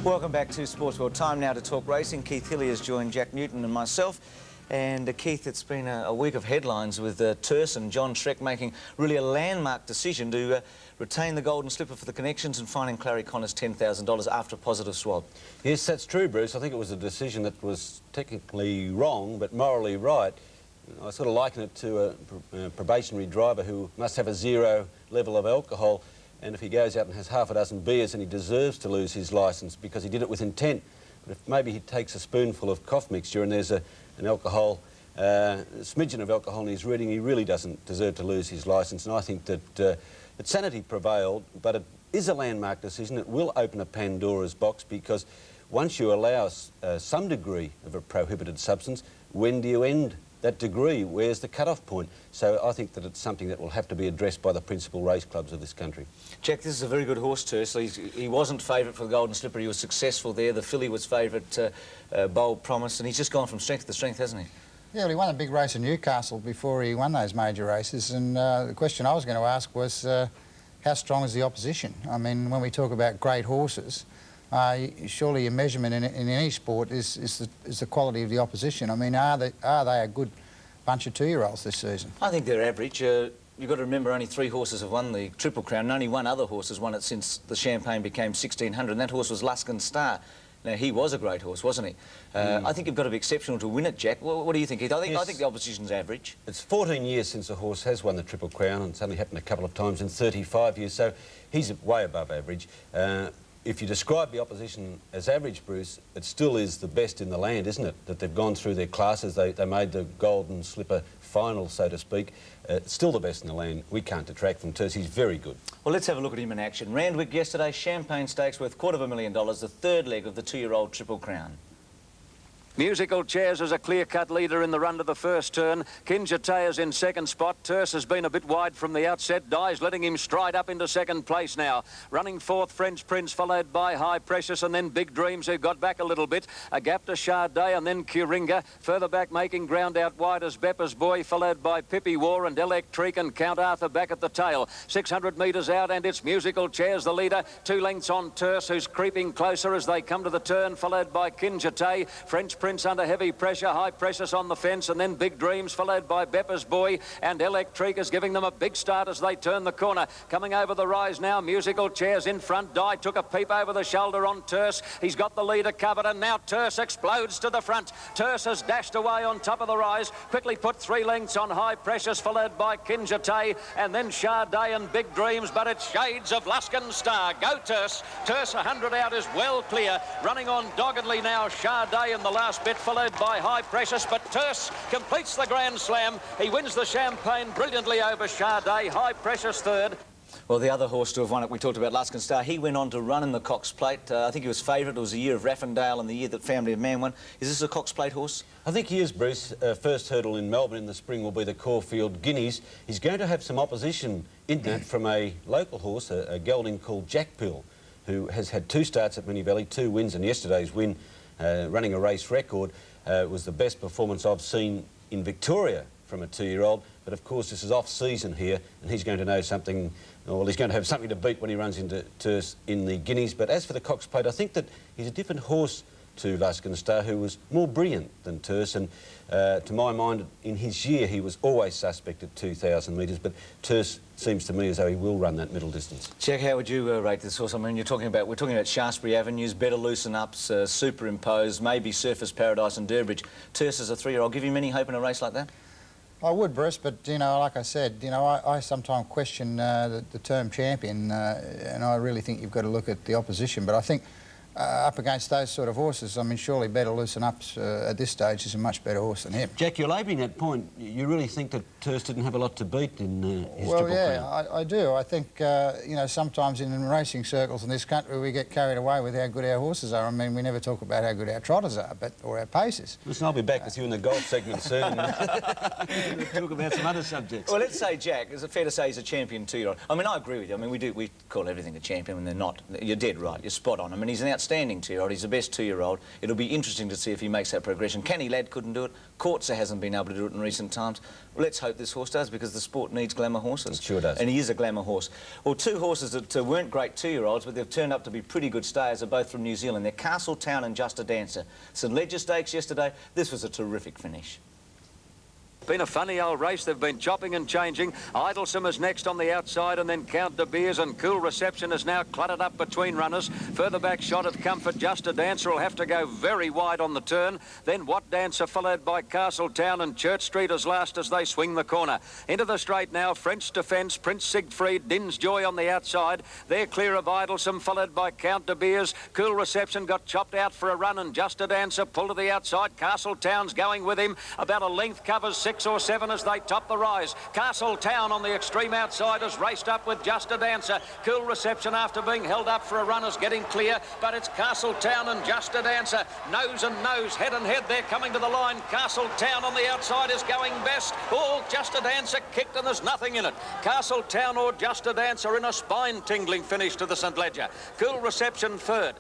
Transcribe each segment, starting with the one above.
Welcome back to Sports World. Time now to talk racing. Keith Hilly has joined Jack Newton and myself. And Keith, it's been a week of headlines with Terce and John Schreck making really a landmark decision to retain the Golden Slipper for the connections and finding Clary Connors $10,000 after a positive swab. Yes, that's true, Bruce. I think it was a decision that was technically wrong, but morally right. I sort of liken it to a probationary driver who must have a 0 level of alcohol, and if he goes out and has half a dozen beers, then he deserves to lose his licence because he did it with intent. But if maybe he takes a spoonful of cough mixture and there's an alcohol, a smidgen of alcohol in his reading, he really doesn't deserve to lose his licence. And I think that sanity prevailed, but it is a landmark decision. It will open a Pandora's box, because once you allow some degree of a prohibited substance, when do you end that degree? Where's the cut-off point? So I think that it's something that will have to be addressed by the principal race clubs of this country. Jack, this is a very good horse, Terce. He wasn't favourite for the Golden Slipper. He was successful there. The filly was favourite, Bold Promise, and he's just gone from strength to strength, hasn't he? Yeah, well, he won a big race in Newcastle before he won those major races, and the question I was going to ask was how strong is the opposition? I mean, when we talk about great horses, surely your measurement in any sport is the quality of the opposition. I mean, are they a good bunch of 2-year-olds this season? I think they're average. You've got to remember only 3 horses have won the Triple Crown, and only one other horse has won it since the Champagne became 1600, and that horse was Luskin Star. Now, he was a great horse, wasn't he? I think you've got to be exceptional to win it, Jack. What do you think, Keith? I think the opposition's average. It's 14 years since a horse has won the Triple Crown, and it's only happened a couple of times in 35 years, so he's way above average. If you describe the opposition as average, Bruce, it still is the best in the land, isn't it? That they've gone through their classes, they made the Golden Slipper final, so to speak. Still the best in the land. We can't detract from Terce. He's very good. Well, let's have a look at him in action. Randwick yesterday, Champagne Stakes worth $250,000, the 3rd leg of the 2-year-old Triple Crown. Musical Chairs is a clear-cut leader in the run to the first turn. Kinjate is in second spot. Terce has been a bit wide from the outset. Dye's letting him stride up into second place now. Running fourth, French Prince, followed by High Precious, and then Big Dreams, who got back a little bit. A gap to Sade, and then Kuringa. Further back, making ground out wide as Beppa's Boy, followed by Pippi War and Electric, and Count Arthur back at the tail. 600 metres out, and it's Musical Chairs, the leader. 2 lengths on Terce, who's creeping closer as they come to the turn, followed by Kinjate. French Prince under heavy pressure, High Precious on the fence, and then Big Dreams, followed by Beppa's Boy, and Electric is giving them a big start as they turn the corner. Coming over the rise now, Musical Chairs in front. Dye took a peep over the shoulder on Terce. He's got the leader covered, and now Terce explodes to the front. Terce has dashed away on top of the rise, quickly put 3 lengths on High Precious, followed by Kinjate, and then Sade and Big Dreams, but it's shades of Luskin Star. Go Terce. Terce 100 out is well clear. Running on doggedly now, Sade in the last bit, followed by High Precious, but Terce completes the Grand Slam. He wins the Champagne brilliantly over Sade. High Precious 3rd. Well, the other horse to have won it, we talked about Luskin Star. He went on to run in the Cox Plate. I think he was favourite. It was the year of Raffendale and the year that Family of Man won. Is this a Cox Plate horse? I think he is, Bruce. First hurdle in Melbourne in the spring will be the Caulfield Guineas. He's going to have some opposition in that from a local horse, a gelding called Jackpill, who has had 2 starts at Moonee 2 wins, and yesterday's win, running a race record, was the best performance I've seen in Victoria from a 2-year-old. But of course this is off-season here, and he's going to know something, well, he's going to have something to beat when he runs into Terce in the Guineas. But as for the Cox Plate, I think that he's a different horse to Luskin Star, who was more brilliant than Terce, and to my mind, in his year, he was always suspect at 2,000 metres, but Terce seems to me as though he will run that middle distance. Jack, how would you rate this horse? I mean, we're talking about Shaftesbury Avenues, Better Loosen Ups, Superimpose, maybe Surface Paradise and Durbridge. Terce as a 3-year-old, give him any hope in a race like that? I would, Bruce, but, you know, like I said, you know, I sometimes question the term champion, and I really think you've got to look at the opposition. But I think up against those sort of horses, I mean, surely Better Loosen Ups at this stage is a much better horse than him. Jack, you're labelling that point. You really think that Terce didn't have a lot to beat in his Triple Crown? Well, yeah, I do. I think, you know, sometimes in racing circles in this country we get carried away with how good our horses are. I mean, we never talk about how good our trotters are, or our pacers. Listen, I'll be back with you in the golf segment soon. We'll talk about some other subjects. Well, let's say, Jack, is it fair to say he's a champion 2-year-old? I mean, I agree with you. I mean, we call everything a champion when they're not. You're dead right. You're spot on. I mean, he's an outstanding outstanding 2-year-old. He's the best 2-year-old. It'll be interesting to see if he makes that progression. Canny Lad couldn't do it. Courtser hasn't been able to do it in recent times. Well, let's hope this horse does, because the sport needs glamour horses. It sure does. And he is a glamour horse. Well, two horses that weren't great 2-year-olds, but they've turned up to be pretty good stayers, are both from New Zealand. They're Castletown and Just a Dancer. St Ledger Stakes yesterday. This was a terrific finish. Been a funny old race. They've been chopping and changing. Idlesome is next on the outside, and then Count de Beers, and Cool Reception is now cluttered up between runners. Further back, Shot of Comfort. Just a Dancer will have to go very wide on the turn. Then What Dancer, followed by Castletown, and Church Street as last as they swing the corner. Into the straight now, French Defence, Prince Siegfried, Din's Joy on the outside. They're clear of Idlesome, followed by Count de Beers. Cool Reception got chopped out for a run, and Just a Dancer pulled to the outside. Castletown's going with him. About a length covers 6 or 7 as they top the rise. Castletown on the extreme outside has raced up with Just a Dancer. Cool Reception, after being held up for a run, is getting clear, but it's Castletown and Just a Dancer. Nose and nose, head and head, they're coming to the line. Castletown on the outside is going best. Oh, Just a Dancer kicked and there's nothing in it. Castletown or Just a Dancer in a spine-tingling finish to the St Ledger. Cool Reception third.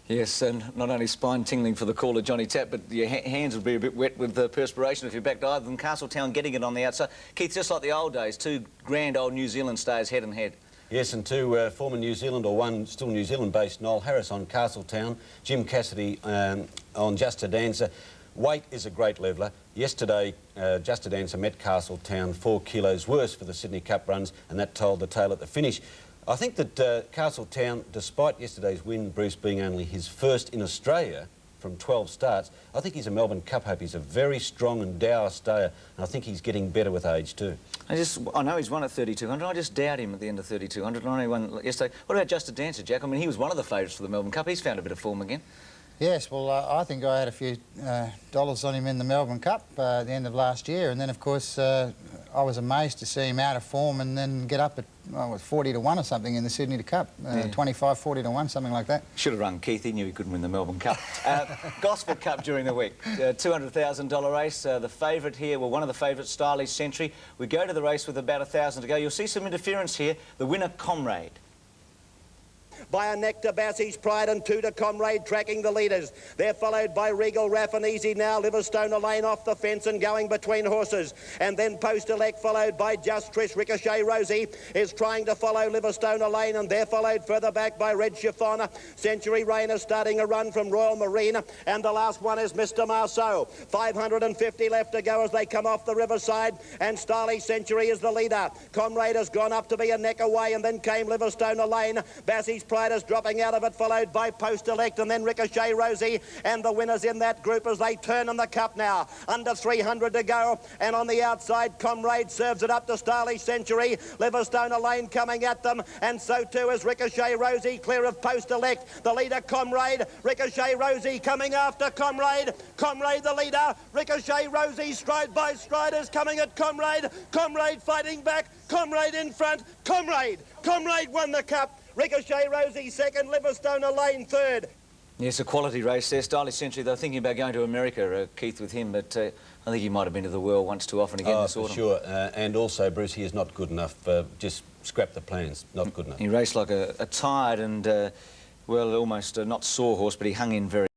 Yes, and not only spine-tingling for the caller, Johnny Tapp, but your hands would be a bit wet with the perspiration if you backed either than Castletown getting it on the outside. Keith, just like the old days, two grand old New Zealand stayers head and head. Yes, and two former New Zealand, or one still New Zealand-based, Noel Harris on Castletown, Jim Cassidy on Just a Dancer. Weight is a great leveller. Yesterday, Just a Dancer met Castletown 4 kilos worse for the Sydney Cup runs, and that told the tale at the finish. I think that Castletown, despite yesterday's win, Bruce being only his first in Australia from 12 starts, I think he's a Melbourne Cup hope. He's a very strong and dour stayer, and I think he's getting better with age too. I know he's won at 3,200. I just doubt him at the end of 3,200. I only won yesterday. What about Just a Dancer, Jack? I mean, he was one of the favourites for the Melbourne Cup. He's found a bit of form again. Yes, well, I think I had a few dollars on him in the Melbourne Cup at the end of last year, and then, of course, I was amazed to see him out of form and then get up at 40 to 1 or something in the Sydney Cup, 25, 40 to 1, something like that. Should have run Keith. He knew he couldn't win the Melbourne Cup. Gospel Cup during the week, $200,000 race. The favourite here, well, one of the favourites, Stylish Century. We go to the race with about 1,000 to go. You'll see some interference here. The winner, Comrade. By a neck to Bassie's Pride and 2 to Comrade tracking the leaders. They're followed by Regal Raffinese now. Liverstone Lane off the fence and going between horses. And then Post Elect followed by Just Trish. Ricochet Rosie is trying to follow Liverstone Lane, and they're followed further back by Red Chiffon. Century Rainer starting a run from Royal Marine, and the last one is Mr. Marceau. 550 left to go as they come off the riverside, and Stylish Century is the leader. Comrade has gone up to be a neck away, and then came Liverstone Lane. Bassie's Pride is dropping out of it, followed by Post Elect and then Ricochet Rosie, and the winners in that group as they turn in the cup now. Under 300 to go, and on the outside, Comrade serves it up to Stylish Century. Liverstone Lane coming at them, and so too is Ricochet Rosie, clear of Post Elect. The leader, Comrade. Ricochet Rosie coming after Comrade. Comrade the leader. Ricochet Rosie stride by stride is coming at Comrade. Comrade fighting back. Comrade in front. Comrade. Comrade won the cup. Ricochet Rosie second, Liverstone Lane third. Yes, a quality race there. Stylish Century, they were thinking about going to America, Keith, with him, but I think he might have been to the world once too often again this autumn. Sure, and also, Bruce, he is not good enough. Just scrap the plans, not good enough. He raced like a tired and, well, almost not sore horse, but he hung in very